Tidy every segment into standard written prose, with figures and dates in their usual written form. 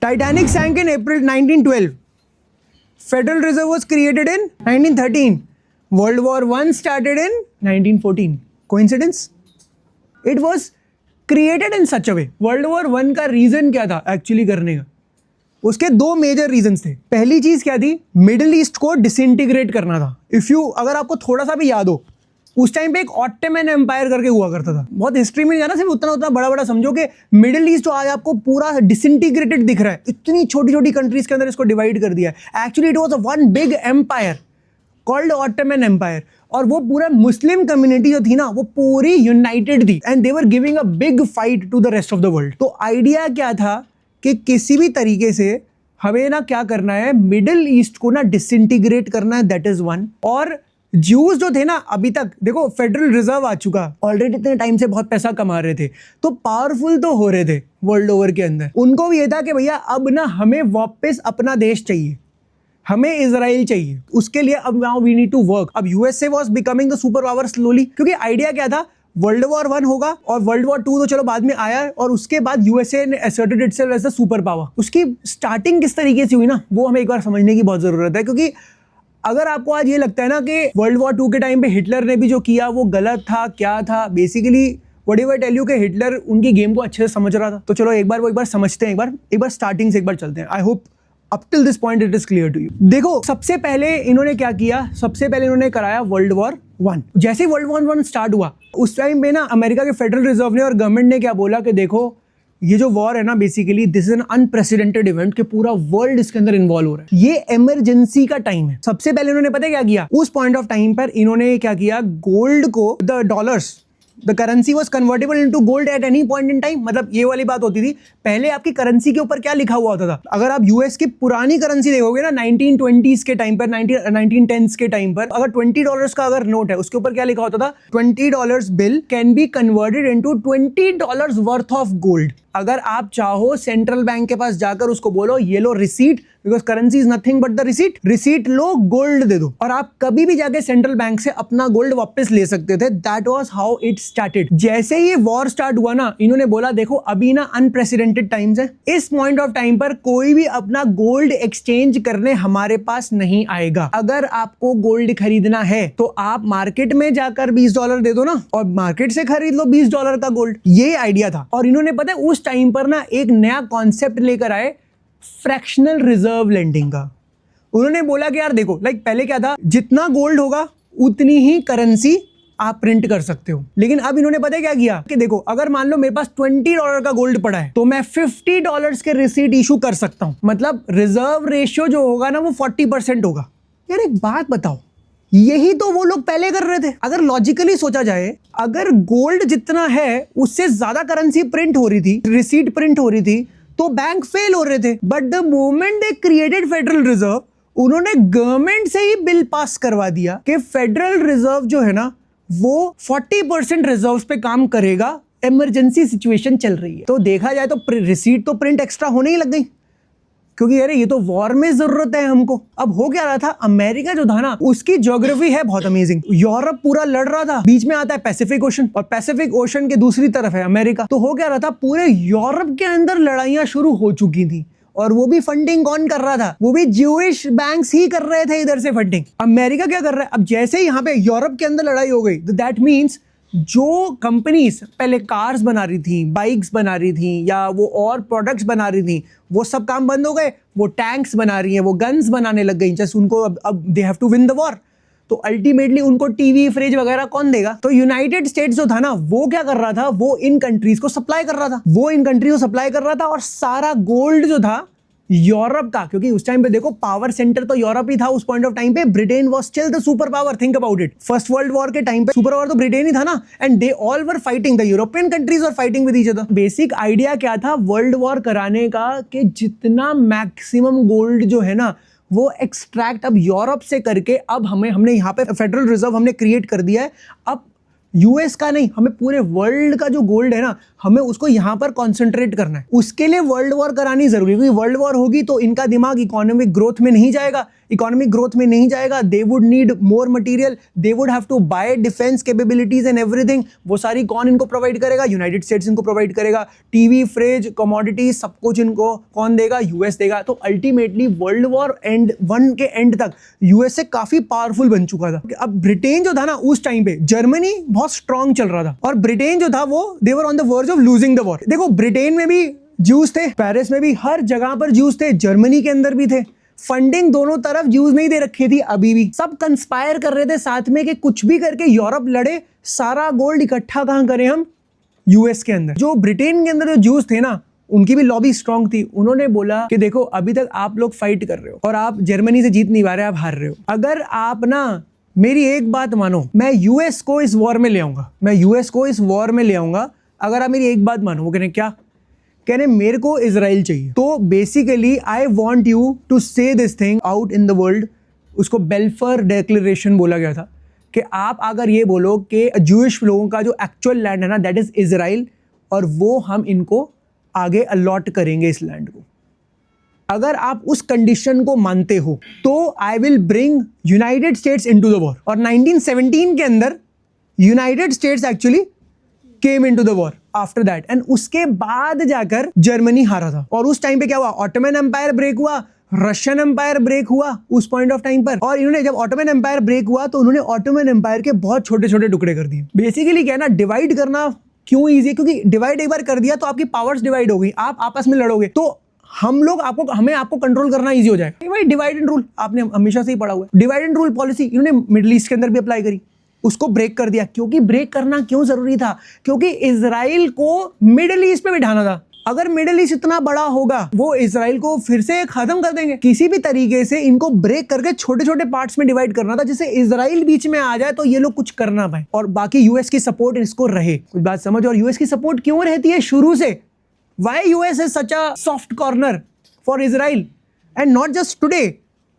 Titanic sank in April 1912. Federal Reserve was created in 1913. World War I started in 1914. Coincidence? It was created in such a way. World War I का reason क्या था actually करने का? उसके दो major reasons थे। पहली चीज क्या थी? मिडिल ईस्ट को डिसइंटीग्रेट करना था। अगर आपको थोड़ा सा भी याद हो, उस टाइम पे एक ऑटोमन एम्पायर करके हुआ करता था। बहुत हिस्ट्री में जाना, सिर्फ उतना उतना बड़ा बड़ा समझो कि मिडिल ईस्ट आज आपको पूरा डिसइंटीग्रेटेड दिख रहा है। इतनी छोटी छोटी कंट्रीज के अंदर इसको डिवाइड कर दिया है। Actually it was a one big empire called Ottoman empire, और वो पूरा मुस्लिम कम्युनिटी जो थी ना, वो पूरी यूनाइटेड थी and they were giving a big fight to the rest of the world. तो आइडिया क्या था कि किसी भी तरीके से हमें ना क्या करना है, मिडिल ईस्ट को ना डिसइंटीग्रेट करना है, दैट इज वन। और ज्यूज जो थे ना, अभी तक देखो फेडरल रिजर्व आ चुका, ऑलरेडी इतने टाइम से बहुत पैसा कमा रहे थे, तो पावरफुल तो हो रहे थे वर्ल्ड ओवर के अंदर। उनको भी ये था कि भैया अब ना हमें वापस अपना देश चाहिए, हमें इजराइल चाहिए, उसके लिए अब now we need to work. अब USA was becoming the super power slowly, क्योंकि आइडिया क्या था, वर्ल्ड वॉर I होगा और वर्ल्ड वॉर II तो चलो बाद में आया, और उसके बाद यूएसए ने asserted itself as the super power. उसकी स्टार्टिंग किस तरीके से हुई ना, वो हमें एक बार समझने की बहुत जरूरत है। क्योंकि अगर आपको आज ये लगता है ना कि वर्ल्ड वॉर II के टाइम पे हिटलर ने भी जो किया वो गलत था, क्या था, बेसिकली व्हाटएवर टेल यू कि हिटलर उनकी गेम को अच्छे से समझ रहा था। तो चलो एक बार समझते हैं, एक बार स्टार्टिंग से एक बार चलते हैं। I hope up till this point it is clear to you. देखो सबसे पहले इन्होंने क्या किया, सबसे पहले इन्होंने कराया वर्ल्ड वॉर I। जैसे ही वर्ल्ड वॉर I स्टार्ट हुआ, उस टाइम पे ना अमेरिका के फेडरल रिजर्व ने और गवर्नमेंट ने क्या बोला कि देखो ये जो वॉर है ना, basically this is an unprecedented event कि पूरा वर्ल्ड इसके अंदर इन्वॉल्व हो रहा है, ये इमरजेंसी का टाइम है। सबसे पहले इन्होंने पता है क्या किया, उस पॉइंट ऑफ टाइम पर इन्होंने क्या किया, गोल्ड को, the dollars, the currency was convertible into gold at any point in time. मतलब ये वाली बात होती थी, पहले आपकी करेंसी के ऊपर क्या लिखा हुआ होता था। अगर आप यूएस की पुरानी करेंसी देखोगे ना, 1920s के टाइम पर, 1910s के टाइम पर, अगर $20 का अगर नोट है, उसके ऊपर क्या लिखा होता था, $20 bill can be converted into $20 worth of gold. अगर आप चाहो सेंट्रल बैंक के पास जाकर उसको बोलो ये लो receipt, because currency is nothing but the receipt, receipt लो, गोल्ड दे दो, और आप कभी भी जाके सेंट्रल बैंक से अपना गोल्ड वापस ले सकते थे। That was how it started. जैसे ही वॉर स्टार्ट हुआ ना, इन्होंने बोला देखो अभी ना अनप्रेसिडेंटेड टाइम्स है, इस पॉइंट ऑफ टाइम पर कोई भी अपना गोल्ड एक्सचेंज करने हमारे पास नहीं आएगा। अगर आपको गोल्ड खरीदना है तो आप मार्केट में जाकर $20 दे दो ना, और मार्केट से खरीद लो $20 का गोल्ड। ये आइडिया था। और इन्होंने पता है उस टाइम पर ना एक नया कॉन्सेप्ट लेकर आए, फ्रैक्शनल रिजर्व लेंडिंग का। उन्होंने बोला कि यार देखो, पहले क्या था, जितना गोल्ड होगा उतनी ही करेंसी आप प्रिंट कर सकते हो। लेकिन अब इन्होंने पता है क्या किया कि देखो अगर मान लो मेरे पास $20 का गोल्ड पड़ा है, तो मैं $50 के रिसीट इशू कर सकता हूं। मतलब रिजर्व रेशियो जो होगा ना, वो 40% होगा। यार एक बात बताओ, यही तो वो लोग पहले कर रहे थे। अगर लॉजिकली सोचा जाए, अगर गोल्ड जितना है उससे ज्यादा करेंसी प्रिंट हो रही थी, रिसीट प्रिंट हो रही थी, तो बैंक फेल हो रहे थे। But the moment they created federal reserve, उन्होंने गवर्नमेंट से ही बिल पास करवा दिया कि फेडरल रिजर्व जो है ना, वो 40% रिजर्व पे काम करेगा, इमरजेंसी सिचुएशन चल रही है। तो देखा जाए तो रिसीट तो प्रिंट एक्स्ट्रा होने ही लग गई, क्योंकि यार ये तो वॉर में जरूरत है हमको। अब हो क्या रहा था, अमेरिका जो था ना, उसकी ज्योग्राफी है बहुत अमेजिंग। यूरोप पूरा लड़ रहा था, बीच में आता है पैसिफिक ओशन, और पैसिफिक ओशन के दूसरी तरफ है अमेरिका। तो हो क्या रहा था, पूरे यूरोप के अंदर लड़ाइयां शुरू हो चुकी थी, और वो भी फंडिंग कौन कर रहा था, वो भी ज्यूइश बैंक्स ही कर रहे थे इधर से फंडिंग। अमेरिका क्या कर रहा है, अब जैसे ही यहाँ पे यूरोप के अंदर लड़ाई हो गई, तो दैट मीन्स जो कंपनीज पहले कार्स बना रही थी, बाइक्स बना रही थी, या वो और प्रोडक्ट्स बना रही थी, वो सब काम बंद हो गए। वो टैंक्स बना रही हैं, वो गन्स बनाने लग गई, जस्ट उनको अब they have to win the war. तो अल्टीमेटली उनको टीवी, फ्रिज वगैरह कौन देगा। तो यूनाइटेड स्टेट्स जो था ना, वो क्या कर रहा था, वो इन कंट्रीज को सप्लाई कर रहा था, और सारा गोल्ड जो था यूरोप का, क्योंकि उस टाइम पे देखो पावर सेंटर तो यूरोप ही था उस पॉइंट ऑफ टाइम पे। Britain was still the super power, think about it. First world war के टाइम पे सुपर पावर तो ब्रिटेन ही था ना, and they all were fighting, the European countries were fighting with each other. Basic idea क्या था world war कराने का, कि जितना मैक्सिमम गोल्ड जो है ना, वो एक्सट्रैक्ट अब यूरोप से करके, अब हमने यहाँ पे फेडरल रिजर्व हमने क्रिएट कर दिया है। अब यूएस का नहीं, हमें पूरे वर्ल्ड का जो गोल्ड है ना, हमें उसको यहाँ पर कॉन्सेंट्रेट करना है। उसके लिए वर्ल्ड वॉर करानी जरूरी है, क्योंकि वर्ल्ड वॉर होगी तो इनका दिमाग इकोनॉमिक ग्रोथ में नहीं जाएगा, इकोनॉमिक ग्रोथ में नहीं जाएगा, they would need more material, they would have to buy defence capabilities and everything. वो सारी कौन इनको प्रोवाइड करेगा? यूनाइटेड स्टेट्स इनको प्रोवाइड करेगा। टीवी, फ्रिज, कमोडिटीज, सब कुछ इनको कौन देगा? यूएस देगा। तो अल्टीमेटली वर्ल्ड वॉर एंड 1 के एंड तक यूएसए काफी पावरफुल बन चुका था। अब ब्रिटेन जो था ना उस टाइम पे, जर्मनी बहुत स्ट्रांग चल रहा था और ब्रिटेन जो था वो they were on the verge of losing the war. देखो ब्रिटेन में भी ज्यूज थे, पेरिस में भी, हर जगह पर ज्यूज थे, जर्मनी के अंदर भी थे। फंडिंग दोनों तरफ ज्यूज नहीं दे रखी थी, अभी भी सब कंस्पायर कर रहे थे साथ में कि कुछ भी करके यूरोप लड़े, सारा गोल्ड इकट्ठा कहां करें हम? यूएस के अंदर। जो ब्रिटेन के अंदर जो ज्यूज थे ना उनकी भी लॉबी स्ट्रांग थी। उन्होंने बोला कि देखो अभी तक आप लोग फाइट कर रहे हो और आप जर्मनी से जीत नहीं पा रहे, आप हार रहे हो। अगर आप ना मेरी एक बात मानो, मैं यूएस को इस वॉर में ले आऊंगा, मैं यूएस को इस वॉर में ले आऊंगा अगर आप मेरी एक बात मानो। वो कहने क्या? कहने मेरे को इजराइल चाहिए। तो basically I want you to say this thing out in the world. उसको बेल्फर डिक्लेरेशन बोला गया था कि आप अगर ये बोलो कि जूइश लोगों का जो एक्चुअल लैंड है ना दैट इज इजराइल, और वो हम इनको आगे अलॉट करेंगे इस लैंड को। अगर आप उस कंडीशन को मानते हो तो I will bring United states into the war. और 1917 के अंदर United states actually came into the war after that, and उसके बाद जाकर जर्मनी हारा था। और उस टाइम पे क्या हुआ? ऑटोमन एम्पायर ब्रेक हुआ, रशियन एम्पायर ब्रेक हुआ उस पॉइंट ऑफ टाइम पर। और इन्होंने जब ऑटोमन एम्पायर ब्रेक हुआ तो उन्होंने ऑटोमन एम्पायर के बहुत छोटे छोटे टुकड़े कर दिए। बेसिकली क्या है ना, डिवाइड करना क्यों ईजी है? क्योंकि डिवाइड एक बार कर दिया तो आपकी पावर्स डिवाइड हो गई, आप आपस में लड़ोगे तो हमें आपको कंट्रोल करना इजी हो जाएगा। भाई डिवाइड एंड रूल आपने हमेशा से ही पढ़ा हुआ है। डिवाइड एंड रूल पॉलिसी इन्होंने मिडिल ईस्ट के अंदर भी अप्लाई करी, उसको ब्रेक कर दिया। क्योंकि ब्रेक करना क्यों जरूरी था? क्योंकि इजराइल को मिडिल ईस्ट पे बिठाना था। अगर मिडिल ईस्ट इतना बड़ा होगा वो इजराइल को फिर से खत्म कर देंगे। किसी भी तरीके से इनको ब्रेक करके छोटे छोटे पार्ट्स में डिवाइड करना था, जिससे इजराइल बीच में आ जाए तो ये लोग कुछ कर ना पाए और बाकी यूएस की सपोर्ट इसको रहे। कुछ बात समझ? और यूएस की सपोर्ट क्यों रहती है शुरू से? Why US is such a soft corner for Israel and not just today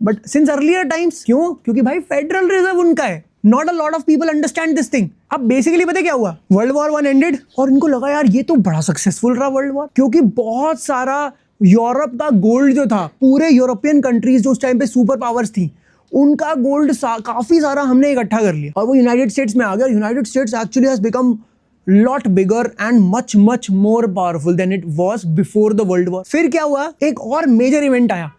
but since earlier times? क्यों? क्योंकि भाई फेडरल रिजर्व उनका है। Not a lot of people understand this thing. अब बेसिकली पता क्या हुआ? वर्ल्ड वॉर 1 एंडेड और इनको लगा यार ये तो बड़ा सक्सेसफुल रहा वर्ल्ड वॉर, क्योंकि बहुत सारा यूरोप का गोल्ड जो था, पूरे यूरोपियन कंट्रीज जो उस टाइम पे सुपर पावर्स थी, उनका गोल्ड काफी सारा हमने इकट्ठा कर लिया और वो यूनाइटेड स्टेट्स में आ गया। United states actually has become lot bigger and much much more powerful than it was before the world war. फिर क्या हुआ? एक और मेजर इवेंट आया,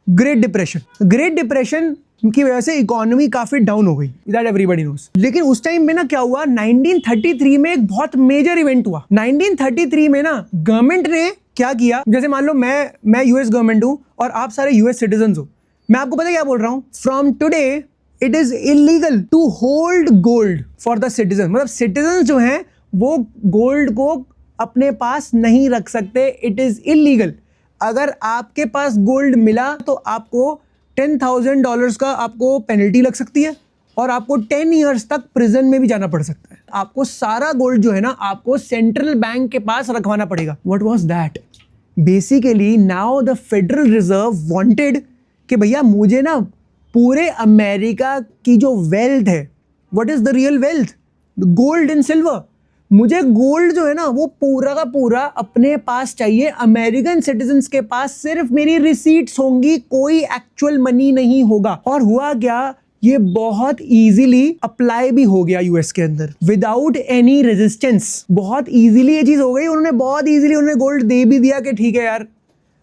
ग्रेट डिप्रेशन। ग्रेट डिप्रेशन की वजह से इकोनॉमी काफी डाउन हो गई, दैट एवरीबॉडी नोस। लेकिन उस टाइम में ना क्या हुआ? 1933 में एक बहुत मेजर इवेंट हुआ। 1933 में ना गवर्नमेंट ने क्या किया, जैसे मान लो मैं यूएस गवर्नमेंट हूं और आप सारे यूएस सिटीजन हो। मैं आपको पता क्या बोल रहा हूं? From today it is illegal to hold gold for the citizen. मतलब सिटीजन जो हैं वो गोल्ड को अपने पास नहीं रख सकते, इट इज इलीगल। अगर आपके पास गोल्ड मिला तो आपको $10,000 का आपको पेनल्टी लग सकती है और आपको 10 इयर्स तक प्रिजन में भी जाना पड़ सकता है। आपको सारा गोल्ड जो है ना आपको सेंट्रल बैंक के पास रखवाना पड़ेगा। What was that? Basically now the federal reserve wanted कि भैया मुझे ना पूरे अमेरिका की जो वेल्थ है, what is the real wealth? Gold and silver. मुझे गोल्ड जो है ना वो पूरा का पूरा अपने पास चाहिए। अमेरिकन सिटीजन्स के पास सिर्फ मेरी रिसीट्स होंगी, कोई एक्चुअल मनी नहीं होगा। और हुआ क्या? ये बहुत इजीली अप्लाई भी हो गया यूएस के अंदर विदाउट एनी रेजिस्टेंस। बहुत इजीली ये चीज हो गई। उन्होंने बहुत इजीली उन्होंने गोल्ड दे भी दिया कि ठीक है यार।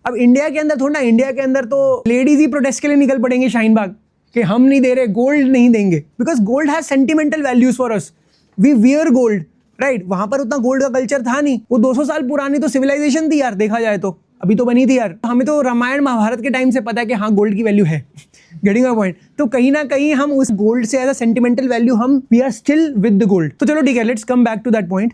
अब इंडिया के अंदर थोड़ा, इंडिया के अंदर तो लेडीज ही प्रोटेस्ट के लिए निकल पड़ेंगे शाहीन बाग कि हम नहीं दे रहे, गोल्ड नहीं देंगे, because gold has sentimental values for us, we wear gold, right? वहां पर उतना गोल्ड का कल्चर था नहीं। वो 200 साल पुरानी तो सिविलाइजेशन थी यार, देखा जाए तो अभी तो बनी थी यार। हमें तो रामायण महाभारत के टाइम से पता है कि हाँ गोल्ड की वैल्यू है। Getting my point? तो कहीं ना कहीं हम उस गोल्ड से एज अ सेंटिमेंटल वैल्यू हम we are still with the gold. तो चलो ठीक है, let's come back to that point.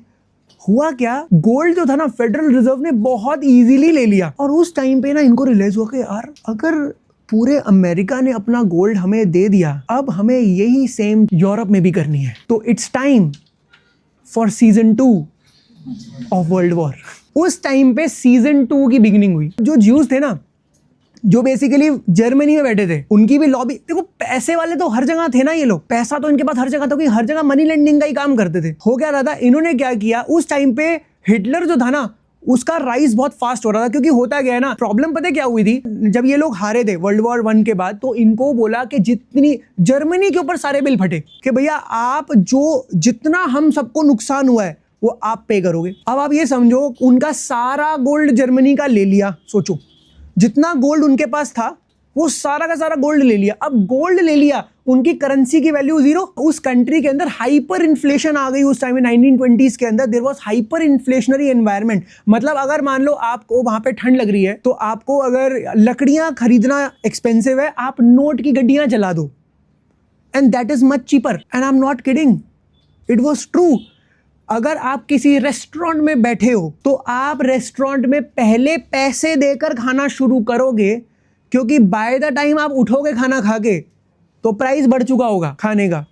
हुआ क्या? गोल्ड जो था ना फेडरल रिजर्व ने बहुत इजीली ले लिया और उस टाइम पे ना इनको रियलाइज हुआ कि यार अगर पूरे अमेरिका ने अपना गोल्ड हमें दे दिया, अब हमें यही सेम यूरोप में भी करनी है। तो it's time for season 2 of world war. उस टाइम पे सीजन 2 की बिगिनिंग हुई। जो ज्यूज थे ना, जो बेसिकली जर्मनी में बैठे थे, उनकी भी लॉबी। देखो पैसे वाले तो हर जगह थे ना, ये लोग पैसा तो इनके पास हर जगह था, क्योंकि हर जगह मनी लेंडिंग का ही काम करते थे। हो क्या रहा था? इन्होंने क्या किया उस टाइम पे, हिटलर जो था ना उसका राइज बहुत फास्ट हो रहा था। क्योंकि होता क्या है ना, प्रॉब्लम पता है क्या हुई थी, जब ये लोग हारे थे वर्ल्ड वॉर 1 के बाद, तो इनको बोला कि जितनी जर्मनी के ऊपर सारे बिल फटे कि भैया आप जो जितना हम सबको नुकसान हुआ है वो आप पे करोगे। अब आप ये समझो, उनका सारा गोल्ड जर्मनी का ले लिया। सोचो जितना गोल्ड उनके पास था वो सारा का सारा गोल्ड ले लिया। अब गोल्ड ले लिया, उनकी करेंसी की वैल्यू जीरो। उस कंट्री के अंदर हाइपर इन्फ्लेशन आ गई उस टाइम में 1920s के अंदर। There was hyper inflationary environment. मतलब अगर मान लो आपको वहां पे ठंड लग रही है तो आपको अगर लकड़ियां खरीदना एक्सपेंसिव है, आप नोट की गड्डियां जला दो, and that is much cheaper. And I am not kidding, it was true. अगर आप किसी रेस्टोरेंट में बैठे हो तो आप रेस्टोरेंट में पहले पैसे देकर खाना शुरू करोगे, क्योंकि बाय द टाइम आप उठोगे खाना खा के तो प्राइस बढ़ चुका होगा खाने का।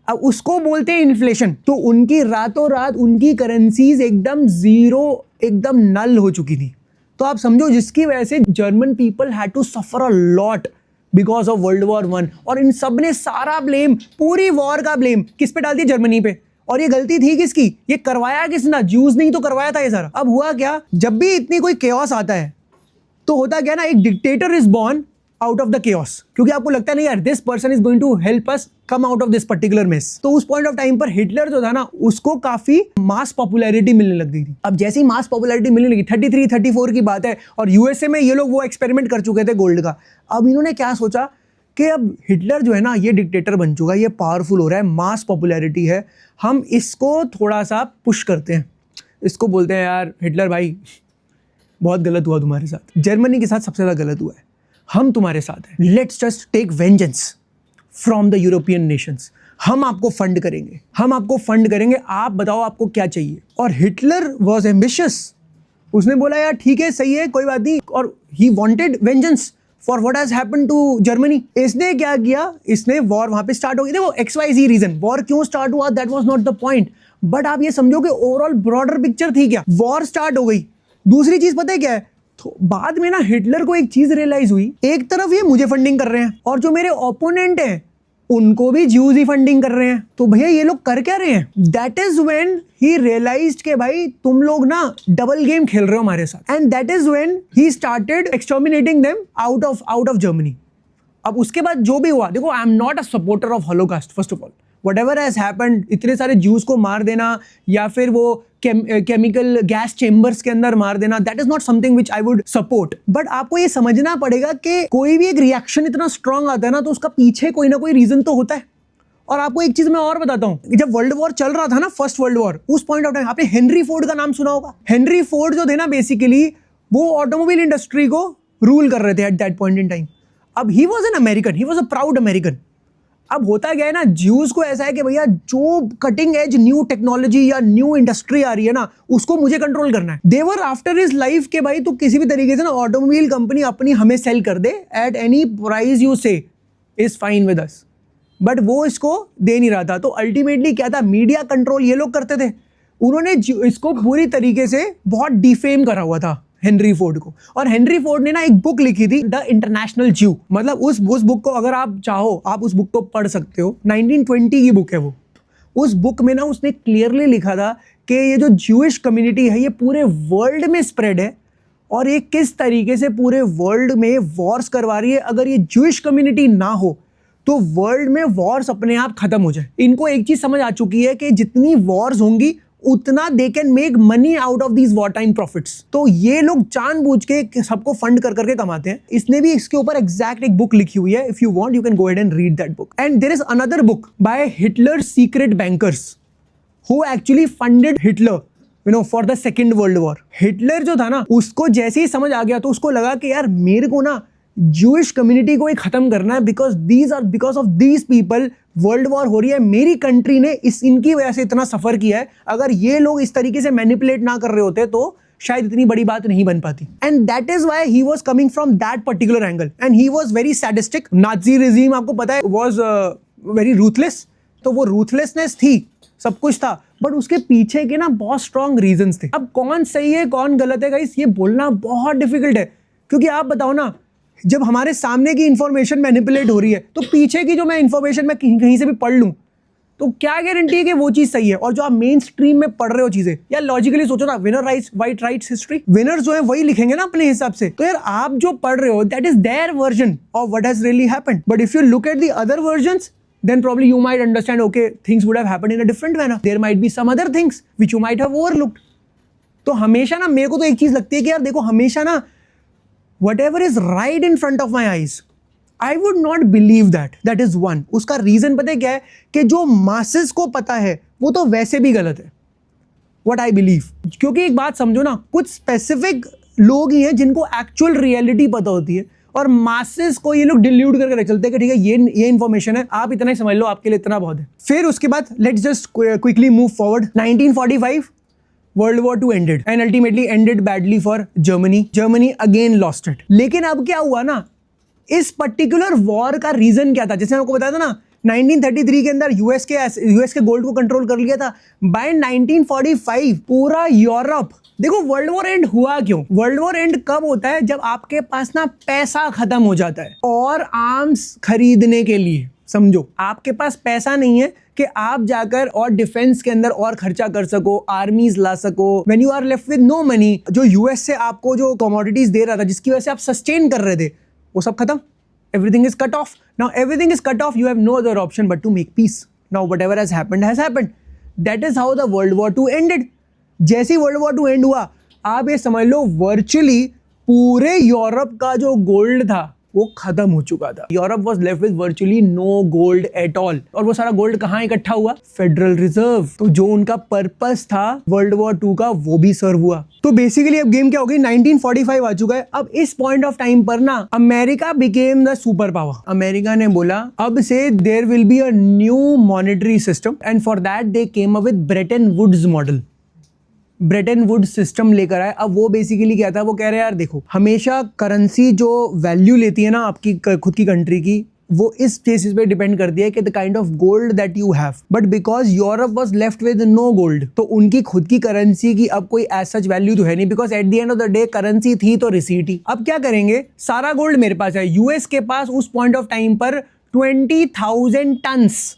अब उसको बोलते हैं इन्फ्लेशन। तो उनकी रातों रात उनकी करेंसीज एकदम जीरो, एकदम नल हो चुकी थी। तो आप समझो जिसकी वजह से German people had to suffer a lot because of world war 1। और इन सब ने सारा ब्लेम, पूरी वॉर का ब्लेम किस पे डाल दिया? जर्मनी पे। और ये गलती थी किसकी? ये करवाया किसने? ज्यूज नहीं तो करवाया था ये सारा। अब हुआ क्या, जब भी इतनी कोई केओस आता है तो होता क्या ना, एक dictator is born out of the chaos. क्योंकि आपको लगता है नहीं यार, this person is going to help us come out of this particular mess. तो उस पॉइंट ऑफ टाइम पर हिटलर जो था ना, उसको काफी मास पॉपुलैरिटी मिलने लग गई थी। अब जैसे ही मास पॉपुलैरिटी मिलने लगी, 33-34 की बात है, और यूएसए में ये लोग वो एक्सपेरिमेंट कर चुके थे गोल्ड का। अब इन्होंने क्या सोचा कि अब हिटलर जो है ना, ये डिक्टेटर बन चुका है, ये पावरफुल हो रहा है, मास पॉपुलैरिटी है, हम इसको थोड़ा सा पुश करते हैं। इसको बोलते हैं यार हिटलर भाई बहुत गलत हुआ तुम्हारे साथ, जर्मनी के साथ सबसे ज़्यादा गलत हुआ है, हम तुम्हारे साथ हैं, let's just take vengeance from the European nations. हम आपको फंड करेंगे, हम आपको फंड करेंगे, आप बताओ आपको क्या चाहिए। और हिटलर वॉज एम्बिशियस, उसने बोला यार ठीक है, सही है, कोई बात नहीं। और he wanted vengeance for what has happened to Germany. इसने क्या किया, इसने वॉर वहां पे स्टार्ट हो गई। देखो XYZ रीजन, वॉर क्यों स्टार्ट हुआ that was not the point, but आप ये समझो कि ओवरऑल ब्रॉडर पिक्चर थी क्या, वॉर स्टार्ट हो गई। दूसरी चीज पता है क्या है, तो बाद में ना हिटलर को एक चीज रियलाइज हुई, एक तरफ ये मुझे फंडिंग कर रहे हैं और जो मेरे ओपोनेंट हैं उनको भी ज्यूज ही फंडिंग कर रहे हैं, तो भैया ये लोग कर क्या रहे हैं। That is when he realised कि भाई तुम लोग ना डबल गेम खेल रहे हो हमारे साथ। And that is when he started exterminating them out of Germany. अब उसके बाद जो भी हुआ, देखो I am not a supporter of Holocaust first of all, whatever has happened, इतने सारे ज्यूज को मार देना या फिर वो केमिकल गैस चेम्बर्स के अंदर मार देना, that is not something which I would support. But आपको ये समझना पड़ेगा कि कोई भी एक रिएक्शन इतना स्ट्रांग आता है ना, तो उसका पीछे कोई ना कोई रीजन तो होता है। और आपको एक चीज मैं और बताता हूँ, जब वर्ल्ड वॉर चल रहा था ना, फर्स्ट वर्ल्ड वॉर, उस पॉइंट ऑफ टाइम आपने हेनरी फोर्ड का नाम सुना होगा। हेनरी फोर्ड जो थे ना, बेसिकली वो ऑटोमोबाइल इंडस्ट्री को रूल कर रहे थे at that point in time. अब he was an American, he was a proud American. अब होता गया है ना, ज्यूज को ऐसा है कि भैया जो कटिंग एज न्यू टेक्नोलॉजी या न्यू इंडस्ट्री आ रही है ना, उसको मुझे कंट्रोल करना है। दे वर आफ्टर हिज लाइफ के भाई, तो किसी भी तरीके से ना ऑटोमोबाइल कंपनी अपनी हमें सेल कर दे एट एनी प्राइस यू से is fine with us, but वो इसको दे नहीं रहा था। तो अल्टीमेटली क्या था, मीडिया कंट्रोल ये लोग करते थे। उन्होंने इसको पूरी तरीके से बहुत डिफेम करा हुआ था हेनरी फोर्ड को। और हेनरी फोर्ड ने ना एक बुक लिखी थी, द इंटरनेशनल ज्यू। मतलब उस बुक को अगर आप चाहो आप उस बुक को पढ़ सकते हो, 1920 की बुक है वो। उस बुक में ना उसने क्लियरली लिखा था कि ये जो ज्यूइश कम्युनिटी है ये पूरे वर्ल्ड में स्प्रेड है और ये किस तरीके से पूरे वर्ल्ड में वॉर्स करवा रही है। अगर ये ज्यूइश कम्युनिटी ना हो तो वर्ल्ड में वॉर्स अपने आप खत्म हो जाए। इनको एक चीज समझ आ चुकी है कि जितनी वॉर्स होंगी उतना they can make money out of these war time profits. तो ये लोग जानबूझ के सबको फंड कर करके कमाते हैं। इसने भी इसके ऊपर एग्जैक्ट एक बुक लिखी हुई है, if you want you can go ahead and read that book. And there is another book by Hitler secret bankers who actually funded Hitler for the second world war. Hitler जो था ना, उसको जैसे ही समझ आ गया तो उसको लगा कि यार मेरे को ना ज्यूइश कम्युनिटी को ही खत्म करना है, because of these people world war हो रही है। मेरी कंट्री ने इनकी वजह से इतना सफर किया है। अगर ये लोग इस तरीके से मैनिपुलेट ना कर रहे होते तो शायद इतनी बड़ी बात नहीं बन पाती। And that is why he was coming from that particular angle and he was very sadistic. Nazi regime आपको पता है वाज वेरी रूथलेस, तो वो रूथलेसनेस थी, सब कुछ था, बट उसके पीछे के ना बहुत स्ट्रॉन्ग रीजंस थे। अब कौन सही है कौन गलत है गाइस, ये बोलना बहुत डिफिकल्ट है। क्योंकि आप बताओ ना, जब हमारे सामने की इंफॉर्मेशन मैनिपुलेट हो रही है तो पीछे की जो मैं इंफॉर्मेशन मैं कहीं से भी पढ़ लूं तो क्या गारंटी है कि वो चीज सही है? और जो आप मेन स्ट्रीम में पढ़ रहे हो चीजें, या लॉजिकली सोचो ना, winner rights white rights history, winner जो है वही लिखेंगे ना अपने हिसाब से। तो यार आप जो पढ़ रहे हो that is their version of what has really happened, but if you look at the other versions then probably you might understand, okay, things would have happened in a different manner. There might be some other things which you might have overlooked. तो हमेशा ना मेरे को तो एक चीज लगती है कि यार देखो, हमेशा ना whatever is right in front of my eyes, I would not believe that. That is one. उसका रीजन पता है क्या है? कि जो masses को पता है वो तो वैसे भी गलत है, what I believe. क्योंकि एक बात समझो ना, कुछ स्पेसिफिक लोग ही हैं जिनको एक्चुअल रियलिटी पता होती है, और मासेस को ये लोग डिल्यूट करके रख चलते हैं कि ठीक है ये इन्फॉर्मेशन है, आप इतना ही समझ लो, आपके लिए इतना बहुत है। फिर उसके बाद let's just quickly move forward. 1945 world war 2 ended and ultimately ended badly for Germany. Germany again lost it. लेकिन अब क्या हुआ ना, इस पर्टिकुलर वॉर का रीजन क्या था? जैसे मैं आपको बताया था ना, 1933 के अंदर यूएस के गोल्ड को कंट्रोल कर लिया था। बाय 1945 पूरा यूरोप, देखो वर्ल्ड वॉर एंड हुआ क्यों? वर्ल्ड वॉर एंड कब होता है? जब आपके पास ना पैसा खत्म हो जाता है और आर्म्स खरीदने के लिए, समझो आपके पास पैसा नहीं है कि आप जाकर और डिफेंस के अंदर और खर्चा कर सको, आर्मीज ला सको। When you are left with no money, जो यूएस से आपको जो कमोडिटीज दे रहा था, जिसकी वजह से आप सस्टेन कर रहे थे, वो सब खत्म। Everything is cut off. Now everything is cut off. You have no other option but to make peace. Now whatever has happened. That is how the World War II ended. जैसे ही World War II end हुआ, आप ये समझ लो virtually पूरे Europe का जो gold था वो खत्म हो चुका था। Europe was left with virtually no gold at all. और वो सारा गोल्ड कहाँ इकट्ठा हुआ? Federal reserve. तो जो उनका पर्पस था वर्ल्ड वॉर 2 का, वो भी सर्व हुआ। तो बेसिकली अब गेम क्या हो गई? 1945 आ चुका है। अब इस पॉइंट ऑफ टाइम पर ना America became the super power. America ने बोला अब से there will be a new monetary system, and for that they came up with Bretton Woods model. Bretton Woods system लेकर आए। अब वो बेसिकली क्या था? वो कह रहे हैं यार देखो, हमेशा करेंसी जो वैल्यू लेती है ना आपकी खुद की कंट्री की, वो इस बेसिस पे डिपेंड करती है कि the kind of gold that you have. But because Europe was left with no gold, तो उनकी खुद की करेंसी की अब कोई एज सच वैल्यू तो है नहीं, because at the end of the day currency थी तो रिसीट ही। अब क्या करेंगे? सारा गोल्ड मेरे पास है, यूएस के पास उस पॉइंट ऑफ टाइम पर 20,000 टन्स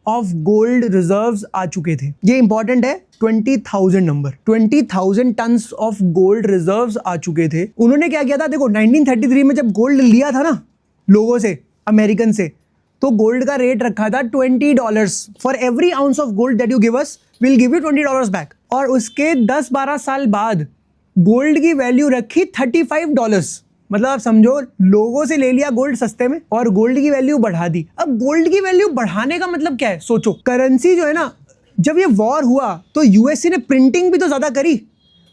ऑफ गोल्ड रिजर्व्स आ चुके थे। ये इंपॉर्टेंट है, 20,000 number, 20,000 tons of gold reserves आ चुके थे। उन्होंने क्या किया था? देखो 1933 में जब गोल्ड लिया था ना लोगों से, अमेरिकन से, तो गोल्ड का रेट रखा था $20। For every ounce of gold that you give us, we will give you $20 back. और उसके 10-12 साल बाद गोल्ड की वैल्यू रखी $35। मतलब आप समझो, लोगों से ले लिया गोल्ड सस्ते में और गोल्ड की वैल्यू बढ़ा दी। अब गोल्ड की वैल्यू बढ़ाने का मतलब क्या है? सोचो, करेंसी जो है ना, जब ये वॉर हुआ तो यूएसए ने प्रिंटिंग भी तो ज्यादा करी,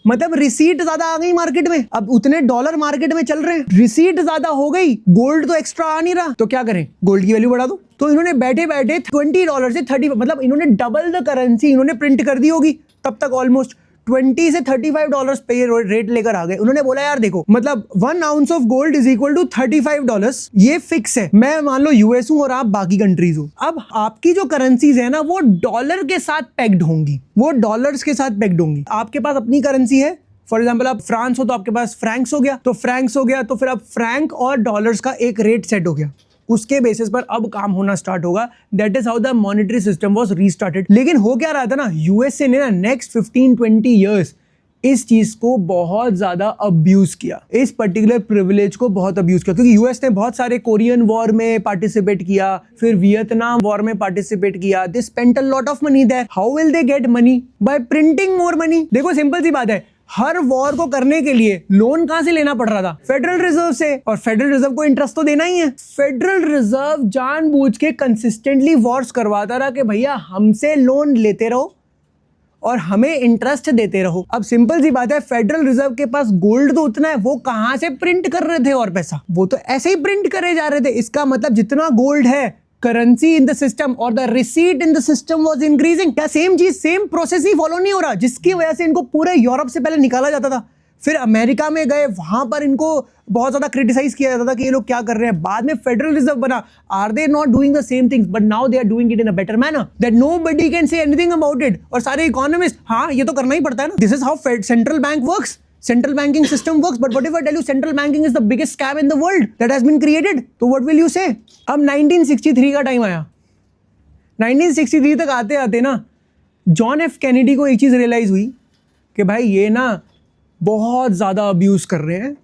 मतलब रिसीट ज्यादा आ गई मार्केट में। अब उतने डॉलर मार्केट में चल रहे हैं, रिसीट ज्यादा हो गई, गोल्ड तो एक्स्ट्रा आ नहीं रहा, तो क्या करें? गोल्ड की वैल्यू बढ़ा दो। तो इन्होंने बैठे बैठे $20 से 30, मतलब इन्होंने डबल द करेंसी इन्होंने प्रिंट कर दी होगी तब तक। ऑलमोस्ट 20 से $35 पे रेट लेकर आ गए। उन्होंने बोला यार देखो, मतलब 1 ounce of gold is equal to $35, ये फिक्स है। मैं मान लो यूएस हूं और आप बाकी कंट्रीज हो। अब आपकी जो करेंसीज है ना, वो डॉलर के साथ पैक्ड होंगी, वो डॉलर्स के साथ पैक्ड होंगी। आपके पास अपनी करेंसी है, फॉर एग्जाम्पल आप फ्रांस हो तो आपके पास फ्रैंक्स हो गया, तो फ्रैंक्स हो गया, तो फिर अब फ्रैंक और डॉलर्स का एक रेट सेट हो गया, उसके बेसिस पर अब काम होना स्टार्ट होगा। That is how the monetary system was restarted. लेकिन हो क्या रहा था ना, यूएसए ने ना नेक्स्ट 15-20 इयर्स इस चीज को बहुत ज्यादा अब्यूज किया, इस पर्टिकुलर प्रिविलेज को बहुत अब्यूज किया, क्योंकि यूएस ने बहुत सारे कोरियन वॉर में पार्टिसिपेट किया, फिर वियतनाम वॉर में पार्टिसिपेट किया। They spent a lot of money there. How will they get money? By printing more money. देखो सिंपल सी बात है, हर वॉर को करने के लिए लोन कहां से लेना पड़ रहा था? फेडरल रिजर्व से, और फेडरल रिजर्व को इंटरेस्ट तो देना ही है। फेडरल रिजर्व जानबूझ के कंसिस्टेंटली वॉर्स करवाता रहा कि भैया हमसे लोन लेते रहो और हमें इंटरेस्ट देते रहो। अब सिंपल सी बात है, फेडरल रिजर्व के पास गोल्ड तो उतना है, वो कहां से प्रिंट कर रहे थे और पैसा? वो तो ऐसे ही प्रिंट करे जा रहे थे। इसका मतलब जितना गोल्ड है, करेंसी इन द सिस्टम और the receipt in the system was increasing. क्या सेम चीज, सेम प्रोसेस ही फॉलो नहीं हो रहा, जिसकी वजह से इनको पूरे यूरोप से पहले निकाला जाता था, फिर अमेरिका में गए, वहां पर इनको बहुत ज्यादा क्रिटिसाइज किया जाता था कि ये लोग क्या कर रहे हैं। बाद में फेडरल रिजर्व बना। Are they not doing the same things? But now they are doing it in a better manner that nobody can say anything about it. और सारे इकोनॉमिस्ट, हाँ ये तो करना ही पड़ता है ना, this is how central bank works, central banking system works. But what if I tell you central banking is the biggest scam in the world that has been created? So what will you say? अब 1963 का time आया। 1963 तक आते आते ना John F Kennedy को एक चीज़ realise हुई कि भाई ये ना बहुत ज़्यादा अब्यूज़ कर रहे हैं,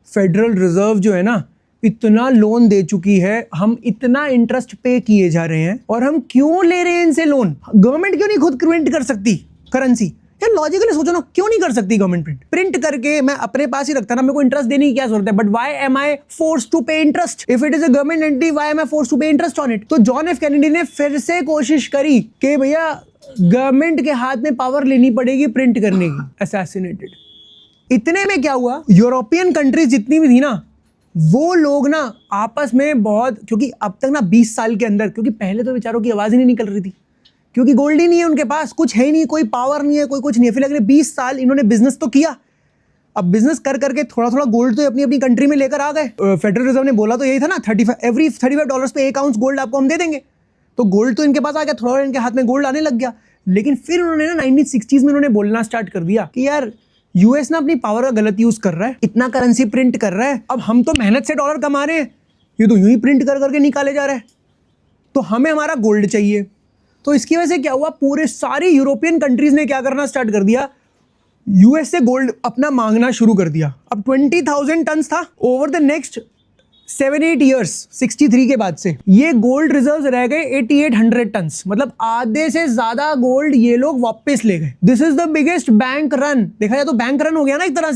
फेडरल रिजर्व जो है ना इतना लोन दे चुकी है, हम इतना इंटरेस्ट पे किए जा रहे हैं और हम क्यों ले रहे हैं इनसे लोन? गवर्नमेंट क्यों नहीं खुद प्रिंट कर सकती करेंसी? यार लॉजिकली सोचो ना, क्यों नहीं कर सकती गवर्नमेंट प्रिंट करके मैं अपने पास ही रखता ना, मेरे को इंटरेस्ट देने की क्या जरूरत है? But why am I force to pay interest? If it is a government entity, why am I force to pay interest on it? तो जॉन एफ कैनेडी ने फिर से कोशिश करी कि भैया गवर्नमेंट के हाथ में पावर लेनी पड़ेगी प्रिंट करने की। असैसिनेटेड। इतने में क्या हुआ, यूरोपियन कंट्रीज जितनी भी थी ना, वो लोग ना आपस में बहुत, क्योंकि अब तक ना 20 साल के अंदर, क्योंकि पहले तो बेचारों की आवाज ही नहीं निकल रही थी, क्योंकि गोल्ड ही नहीं है उनके पास, कुछ है ही नहीं, कोई पावर नहीं है, कोई कुछ नहीं है। फिर अगले 20 साल इन्होंने बिजनेस तो किया। अब बिजनेस कर करके थोड़ा थोड़ा गोल्ड तो अपनी अपनी कंट्री में लेकर आ गए। फेडरल रिजर्व ने बोला तो यही था ना, $35 पे 1 आउंस गोल्ड आपको हम दे देंगे। तो गोल्ड तो इनके पास आ गया, थोड़ा इनके हाथ में गोल्ड आने लग गया। लेकिन फिर उन्होंने ना 1960s में उन्होंने बोलना स्टार्ट कर दिया कि यार यूएस ना अपनी पावर का गलत यूज कर रहा है, इतना करेंसी प्रिंट कर रहा है, अब हम तो मेहनत से डॉलर कमा रहे हैं, ये तो यूं ही प्रिंट कर करके निकाले जा रहा है, तो हमें हमारा गोल्ड चाहिए। तो इसकी वजह से क्या हुआ, पूरे सारी यूरोपियन कंट्रीज ने क्या करना स्टार्ट कर दिया, यूएस से गोल्ड अपना मांगना शुरू कर दिया। अब 20,000 टन था ओवर द नेक्स्ट 7-8 ईयर्स, 63 के बाद से ये गोल्ड रिजर्व्स रह गए 8800 टन, मतलब आधे से ज्यादा गोल्ड ये लोग वापस ले गए। This is the biggest bank run. देखा जाए तो बैंक रन हो गया ना एक तरह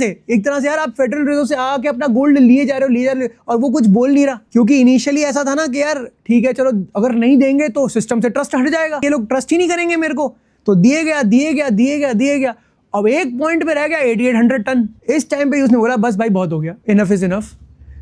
से यार आप फेडरल रिजर्व से आके अपना गोल्ड लिए जा रहे हो और वो कुछ बोल नहीं रहा, क्योंकि इनिशियली ऐसा था ना कि यार ठीक है चलो अगर नहीं देंगे तो सिस्टम से ट्रस्ट हट जाएगा, ये लोग ट्रस्ट ही नहीं करेंगे मेरे को, तो दिए गया। अब एक पॉइंट पे रह गया 8800 टन। इस टाइम पे उसने बोला बस भाई बहुत हो गया, इनफ इज इनफ।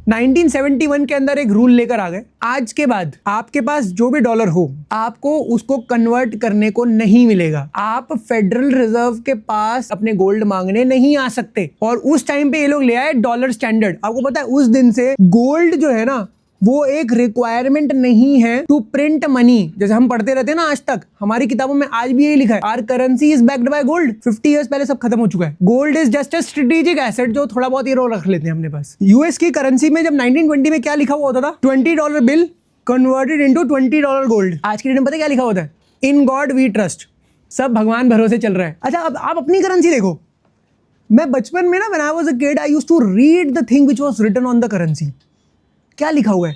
1971 के अंदर एक रूल लेकर आ गए, आज के बाद आपके पास जो भी डॉलर हो आपको उसको कन्वर्ट करने को नहीं मिलेगा, आप फेडरल रिजर्व के पास अपने गोल्ड मांगने नहीं आ सकते। और उस टाइम पे ये लोग ले आए डॉलर स्टैंडर्ड। आपको पता है उस दिन से गोल्ड जो है ना वो एक रिक्वायरमेंट नहीं है टू प्रिंट मनी। जैसे हम पढ़ते रहते हैं ना आज तक, हमारी किताबों में आज भी यही लिखा है, our currency is backed by gold. 50 years पहले सब खत्म हो चुका है। Gold is just a strategic asset जो थोड़ा बहुत ये रोल रख लेते हैं अपने पास। यूएस की करेंसी में जब 1920 में क्या लिखा हुआ होता था, $20 बिल कन्वर्टेड इनटू $20 गोल्ड। आज की डेट में पता है क्या लिखा होता है, इन गॉड वी ट्रस्ट, सब भगवान भरोसे चल रहा है। अच्छा अब आप अपनी करेंसी देखो, मैं बचपन में ना when I was a kid I used to read the thing which was written on the currency. क्या लिखा हुआ है,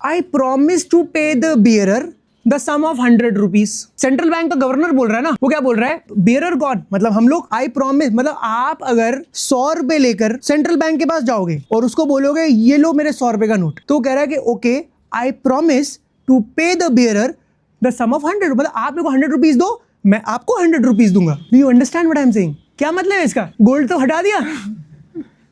I promise to pay the bearer the sum of 100 rupees. Central bank का गवर्नर बोल रहा है ना, वो क्या बोल रहा है, बियरर कौन, मतलब हम लोग। आई प्रॉमिस मतलब आप अगर 100 रुपए लेकर सेंट्रल बैंक के पास जाओगे और उसको बोलोगे ये लो मेरे 100 रुपए का नोट, तो कह रहा है कि okay I promise to pay the bearer the sum of 100, मतलब आप मेरे को 100 रुपीज दो, मैं आपको 100 रुपीज दूंगा। Do you understand what I am saying? क्या मतलब है इसका, गोल्ड तो हटा दिया,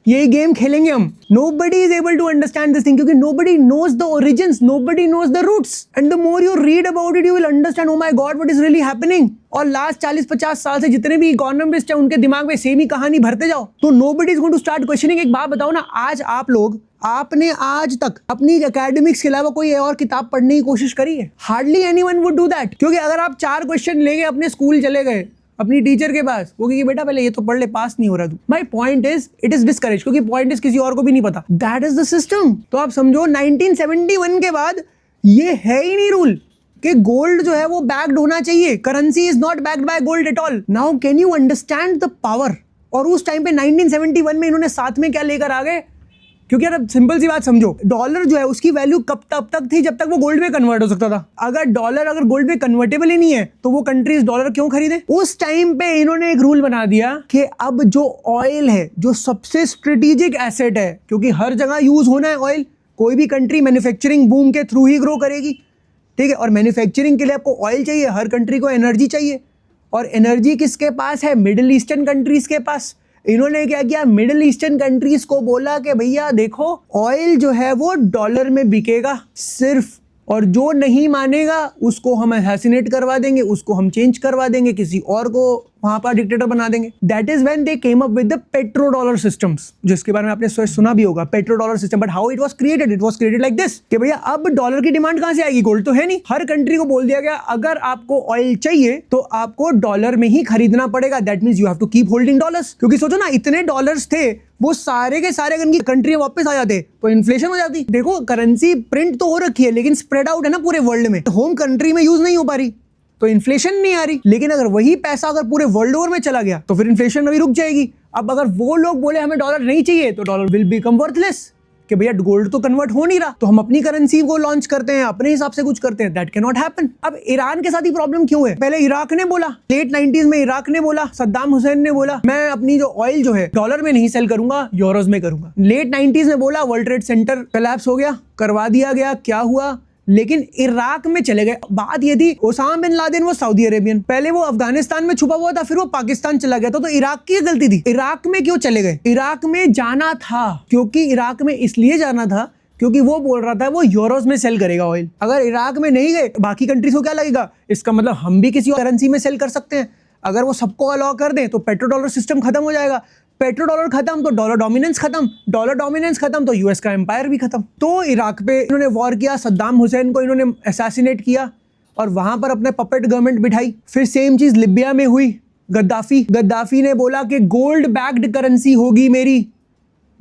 यही गेम खेलेंगे हम। Nobody is able to understand this thing क्योंकि nobody knows the origins, nobody knows the roots, and the more you read about it, you will understand, oh my God, what is really happening। और last 40-50 साल से जितने भी economist हैं उनके दिमाग में सेम ही कहानी भरते जाओ, तो nobody is going to start questioning। एक बात बताओ ना, आज आप लोग, आपने आज तक अपनी एकेडमिक्स के अलावा कोई और किताब पढ़ने की कोशिश करी है? Hardly anyone would do that, क्योंकि अगर आप 4 क्वेश्चन लेके अपने स्कूल चले गए अपनी टीचर के पास, वो कहेगी बेटा पहले ये तो पढ़ ले, पास नहीं हो रहा तू। My point is it is discourage, क्योंकि पॉइंट इज किसी और को भी नहीं पता। That is the system. तो आप समझो 1971 के बाद ये है ही नहीं रूल कि गोल्ड जो है वो बैक्ड होना चाहिए। Currency is not backed by gold at all. Now can you understand the power. और उस टाइम पे 1971 में इन्होंने साथ में क्या लेकर आ गए, क्योंकि यार सिंपल सी बात समझो, डॉलर जो है उसकी वैल्यू कब तब तक थी जब तक वो गोल्ड में कन्वर्ट हो सकता था। अगर डॉलर अगर गोल्ड में कन्वर्टेबल ही नहीं है तो वो कंट्रीज डॉलर क्यों खरीदे? उस टाइम पे इन्होंने एक रूल बना दिया कि अब जो ऑयल है, जो सबसे स्ट्रेटेजिक एसेट है, क्योंकि हर जगह यूज होना है ऑयल, कोई भी कंट्री मैन्युफैक्चरिंग बूम के थ्रू ही ग्रो करेगी, ठीक है। और मैन्युफैक्चरिंग के लिए आपको ऑयल चाहिए, हर कंट्री को एनर्जी चाहिए, और एनर्जी किसके पास है? मिडिल ईस्टर्न कंट्रीज के पास। इन्होंने क्या किया, मिडिल ईस्टर्न कंट्रीज को बोला कि भैया देखो ऑयल जो है वो डॉलर में बिकेगा सिर्फ, और जो नहीं मानेगा उसको हम असैसिनेट करवा देंगे, उसको हम चेंज करवा देंगे, किसी और को वहां पर डिक्टेटर बना देंगे। That is when they came up with the petro dollar systems, जिसके बारे में आपने सुना भी होगा, petro dollar system. But how it was created? It was created like this कि भैया अब डॉलर की डिमांड कहां से आएगी? गोल्ड तो है नहीं। हर कंट्री को बोल दिया गया अगर आपको ऑयल चाहिए तो आपको डॉलर में ही खरीदना पड़ेगा। That means you have to keep holding dollars, क्योंकि सोचो ना इतने डॉलर्स थे वो सारे के सारे अगर कंट्री वापस आ जाते तो इन्फ्लेशन हो जाती। देखो करेंसी प्रिंट तो हो रखी है लेकिन स्प्रेड आउट है ना पूरे वर्ल्ड में, होम कंट्री में यूज नहीं हो पा रही तो इन्फ्लेशन नहीं आ रही। लेकिन अगर वही पैसा अगर पूरे वर्ल्ड ओवर में चला गया तो फिर इन्फ्लेशन अभी रुक जाएगी। अब अगर वो लोग बोले हमें डॉलर नहीं चाहिए तो डॉलर विल बिकम वर्थलेस, कि भैया गोल्ड तो कन्वर्ट हो नहीं रहा तो हम अपनी करेंसी को लॉन्च करते हैं, अपने हिसाब से कुछ करते हैं। That can not happen. अब ईरान के साथ ही प्रॉब्लम क्यों है? पहले इराक ने बोला, लेट 90s में इराक ने बोला, सद्दाम हुसैन ने बोला मैं अपनी जो ऑयल जो है डॉलर में नहीं सेल करूंगा, यूरोज में करूंगा। लेट 90s में बोला, वर्ल्ड ट्रेड सेंटर कोलैप्स हो गया, करवा दिया गया, क्या हुआ? लेकिन इराक में चले गए। बात ये थी ओसामा बिन लादेन वो सऊदी अरेबियन, पहले वो अफगानिस्तान में छुपा हुआ था, फिर वो पाकिस्तान चला गया था, तो इराक की गलती थी। इराक में क्यों चले गए? इराक में जाना था क्योंकि इराक में इसलिए जाना था क्योंकि वो बोल रहा था वो यूरोज में सेल करेगा ऑयल। अगर इराक में नहीं गए बाकी कंट्रीज को क्या लगेगा? इसका मतलब हम भी किसी करेंसी में सेल कर सकते हैं। अगर वो सबको अलाउ कर दें तो पेट्रो डॉलर सिस्टम खत्म हो जाएगा। पेट्रो डॉलर खत्म तो डॉलर डोमिनेंस खत्म, डॉलर डोमिनेंस खत्म तो यूएस का एम्पायर भी खत्म। तो इराक पे इन्होंने वॉर किया, सद्दाम हुसैन को इन्होंने असैसिनेट किया और वहां पर अपने पपेट गवर्नमेंट बिठाई। फिर सेम चीज लिबिया में हुई। गद्दाफी ने बोला कि गोल्ड बैक्ड करेंसी होगी मेरी,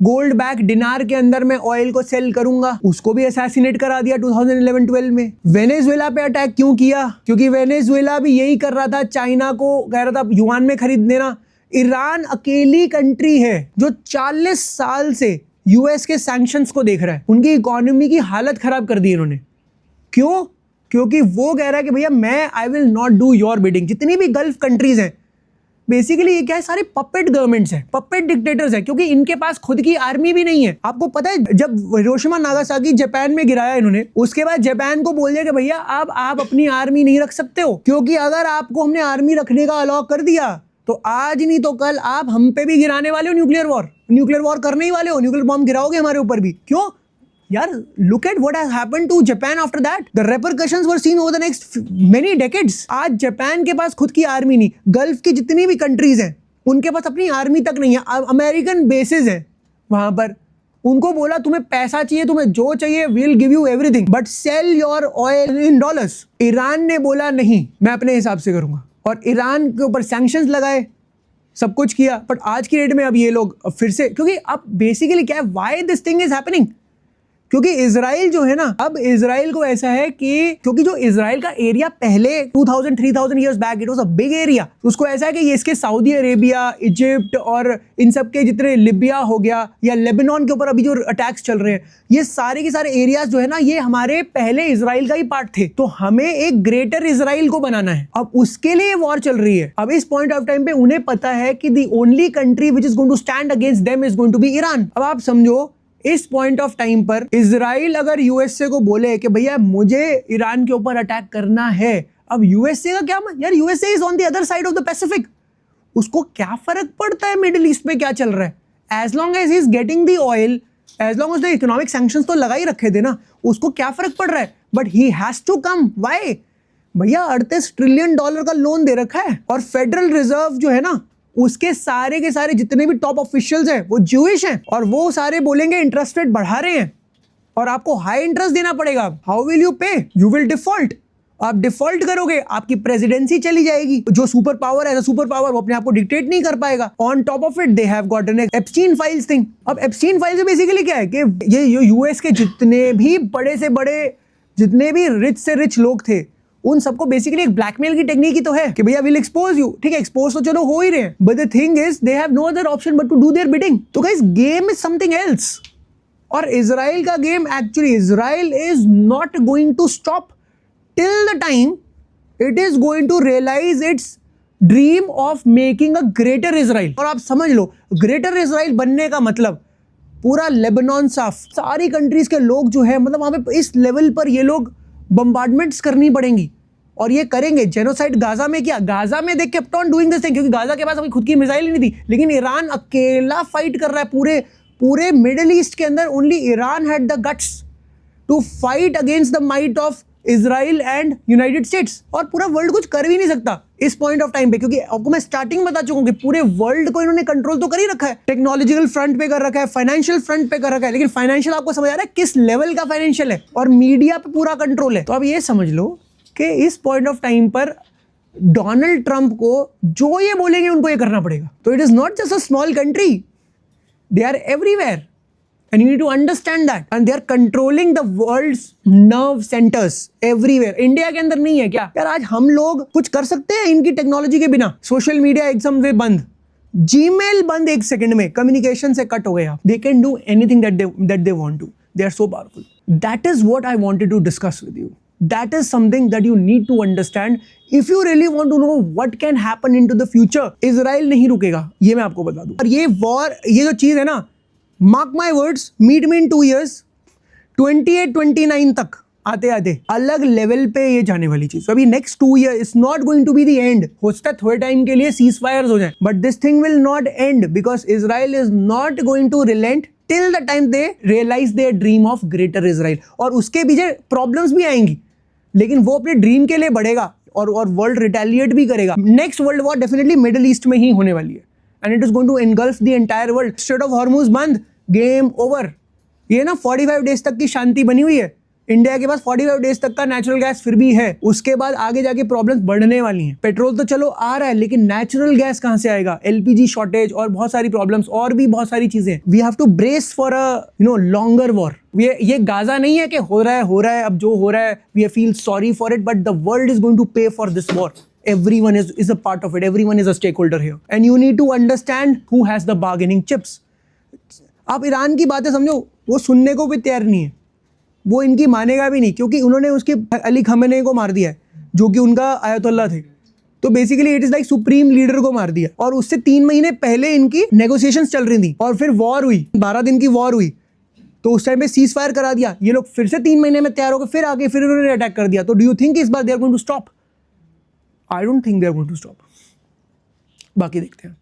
गोल्ड बैक डिनार के अंदर मैं ऑयल को सेल करूंगा, उसको भी असैसिनेट करा दिया 2011-12 में। वेनेजुएला पे अटैक क्यों किया? क्योंकि वेनेजुएला भी यही कर रहा था, चाइना को कह रहा था युआन में खरीद देना। ईरान अकेली कंट्री है जो 40 साल से यूएस के सैंक्शंस को देख रहा है, उनकी इकोनॉमी की हालत खराब कर दी इन्होंने। क्यों? क्योंकि वो कह रहा है कि भैया मैं I will not do your bidding. जितनी भी गल्फ कंट्रीज हैं बेसिकली ये क्या है, सारे पपेट गवर्नमेंट्स हैं, पपेट डिक्टेटर्स हैं, क्योंकि इनके पास खुद की आर्मी भी नहीं है। आपको पता है जब हिरोशिमा नागासाकी जापान में गिराया इन्होंने, उसके बाद जापान को बोल दिया कि भैया अब आप अपनी आर्मी नहीं रख सकते हो, क्योंकि अगर आपको हमने आर्मी रखने का अलाउ कर दिया तो आज नहीं तो कल आप हम पे भी गिराने वाले हो न्यूक्लियर वॉर करने ही वाले हो, न्यूक्लियर बॉम्ब गिराओगे हमारे ऊपर भी। क्यों यार? Look at what has happened to Japan after that. The repercussions were seen over the next many decades. आज जापान के पास खुद की आर्मी नहीं, गल्फ की जितनी भी कंट्रीज हैं उनके पास अपनी आर्मी तक नहीं है। अमेरिकन बेसेस हैं वहां पर, उनको बोला तुम्हें पैसा चाहिए, तुम्हें जो चाहिए will give you everything but sell your oil in dollars. Iran ने बोला नहीं, मैं अपने हिसाब से करूंगा, और ईरान के ऊपर सैंक्शंस लगाए, सब कुछ किया। बट आज की डेट में अब ये लोग फिर से, क्योंकि अब बेसिकली क्या है, why this thing is happening? क्योंकि इजराइल जो है ना, अब इजराइल को ऐसा है कि क्योंकि जो इजराइल का एरिया पहले 2000-3000 years back it was a big area, उसको ऐसा है कि ये इसके सऊदी अरेबिया, इजिप्ट और इन सब के जितने लिबिया हो गया या लेबनान के ऊपर अभी जो अटैक्स चल रहे हैं, ये सारे के सारे एरियाज जो है ना, ये हमारे पहले इजराइल का ही पार्ट थे। तो हमें एक ग्रेटर इजराइल को बनाना है, अब उसके लिए वॉर चल रही है। अब इस पॉइंट ऑफ टाइम पे उन्हें पता है कि the only country which is going to stand against them is going to be Iran. अब आप समझो इस पॉइंट ऑफ टाइम पर इजराइल अगर यूएसए को बोले कि भैया मुझे ईरान के ऊपर अटैक करना है, अब यूएसए का क्या यार, USA is on the other side of the Pacific, उसको क्या फर्क पड़ता है मिडिल ईस्ट में क्या चल रहा है? As long as he is getting the oil, as long as the economic sanctions तो लगा ही रखे थे ना, उसको क्या फर्क पड़ रहा है? But he has to come. Why? भैया 38 ट्रिलियन डॉलर का लोन दे रखा है और फेडरल रिजर्व जो है ना, उसके सारे के सारे जितने भी टॉप ऑफिशियल्स हैं वो ज्यूइश हैं, और वो सारे बोलेंगे इंटरेस्ट रेट बढ़ा रहे हैं और आपको हाई इंटरेस्ट देना पड़ेगा। हाउ विल यू पे? You will default. आप डिफॉल्ट करोगे, आपकी प्रेसिडेंसी चली जाएगी। जो सुपर पावर है, सुपर पावर वो अपने आप को डिक्टेट नहीं कर पाएगा। On top of it they have gotten Epstein files thing. अब एप्स्टीन फाइल्स बेसिकली क्या है कि ये यूएस के जितने भी बड़े से बड़े, जितने भी रिच से रिच लोग थे, उन सबको बेसिकली एक ब्लैकमेल की टेक्निक ही तो है कि भैया विल एक्सपोज यू। ठीक है, एक्सपोज तो चलो हो ही रहे हैं, but the thing is they have no other option but to do their bidding. तो guys game is something else, और इजराइल का game actually, Israel is not going to stop till the time it is going to realise its dream of making a greater Israel. और आप समझ लो, greater Israel बनने का मतलब पूरा Lebanon साफ, सारी कंट्रीज के लोग जो है, मतलब वहां पे इस लेवल पर ये लोग बम्बार्डमेंट्स करनी पड़ेंगी, और ये करेंगे। जेनोसाइड गाजा में किया, गाजा में they kept on doing this thing, क्योंकि गाजा के पास अभी खुद की मिसाइल ही नहीं थी, लेकिन ईरान अकेला फाइट कर रहा है पूरे मिडिल ईस्ट के अंदर। Only Iran had the guts to fight against the might of Israel and United States, और पूरा वर्ल्ड कुछ कर भी नहीं सकता इस पॉइंट ऑफ टाइम पे, क्योंकि आपको मैं स्टार्टिंग बता चुका हूं कि पूरे वर्ल्ड को इन्होंने कंट्रोल तो कर ही रखा है, टेक्नोलॉजिकल फ्रंट पे कर रखा है, फाइनेंशियल फ्रंट पे कर रखा है, लेकिन फाइनेंशियल आपको समझ आ रहा है किस लेवल का फाइनेंशियल है, और मीडिया पे पूरा कंट्रोल है। तो अब ये समझ लो कि इस पॉइंट ऑफ टाइम पर डोनाल्ड ट्रंप को जो ये बोलेंगे उनको ये करना पड़ेगा। तो it is not just a small country, they are everywhere and you need to understand that, and they are controlling the world's nerve centers everywhere. India के अंदर नहीं है क्या यार? आज हम लोग कुछ कर सकते हैं इनकी टेक्नोलॉजी के बिना? सोशल मीडिया एकदम से बंद, जीमेल बंद, एक सेकंड में कम्युनिकेशन से कट हो गया। They can do anything that they want to. They are so powerful. That is what I wanted to discuss with you. That is something that you need to understand if you really want to know what can happen into the future. Israel नहीं रुकेगा, ये मैं आपको बता दूं। और ये war, ये जो चीज है ना, mark my words, meet me in 2 years, 28-29 तक आते आते अलग लेवल पे ये जाने वाली चीज। अभी next 2 years is not going to be the end. हो सकता है थोड़े टाइम के लिए सीज फायर्स हो जाए, but this thing will not end, because Israel is not going to relent till the time they realise their dream of Greater Israel. और उसके पीछे प्रॉब्लम्स भी आएंगी, लेकिन वो अपने ड्रीम के लिए बढ़ेगा और वर्ल्ड रिटेलिएट भी करेगा। Next world war definitely middle east में ही होने वाली है, and it is going to engulf the entire world. Strait of Hormuz बंद, गेम ओवर। ये ना 45 डेज तक की शांति बनी हुई है, इंडिया के पास 45 डेज तक का नेचुरल गैस फिर भी है। उसके बाद आगे जाके प्रॉब्लम्स बढ़ने वाली हैं। पेट्रोल तो चलो आ रहा है, लेकिन नेचुरल गैस कहां से आएगा? एलपीजी शॉर्टेज और बहुत सारी प्रॉब्लम्स और भी बहुत सारी चीजें। We have to brace for a longer war. ये गाजा नहीं है कि हो रहा है अब जो हो रहा है we feel sorry for it, but the world is going to pay for this war. Everyone is a part of it. Everyone is a stakeholder here, and you need to understand who has the bargaining chips. आप Iran की बातें समझो, वो सुनने को भी तैयार नहीं है, वो इनकी मानेगा भी नहीं, क्योंकि उन्होंने उसके अली खमेनी को मार दिया है, जो कि उनका आयतुल्ला थे. तो basically it is like supreme leader को मार दिया. और उससे 3 महीने पहले इनकी नेगोशिएशंस चल रही थी, और फिर वॉर हुई, 12 दिन की वॉर हुई. तो उस टाइम पे सीज फायर करा दिया. ये लोग फिर से 3 महीने में तैयार हो गए, फिर आगे फिर उन्होंने अटैक कर दिया. तो डू यू थिंक इस बार they are going to stop? I don't think they are going to stop. बाकी देखते हैं.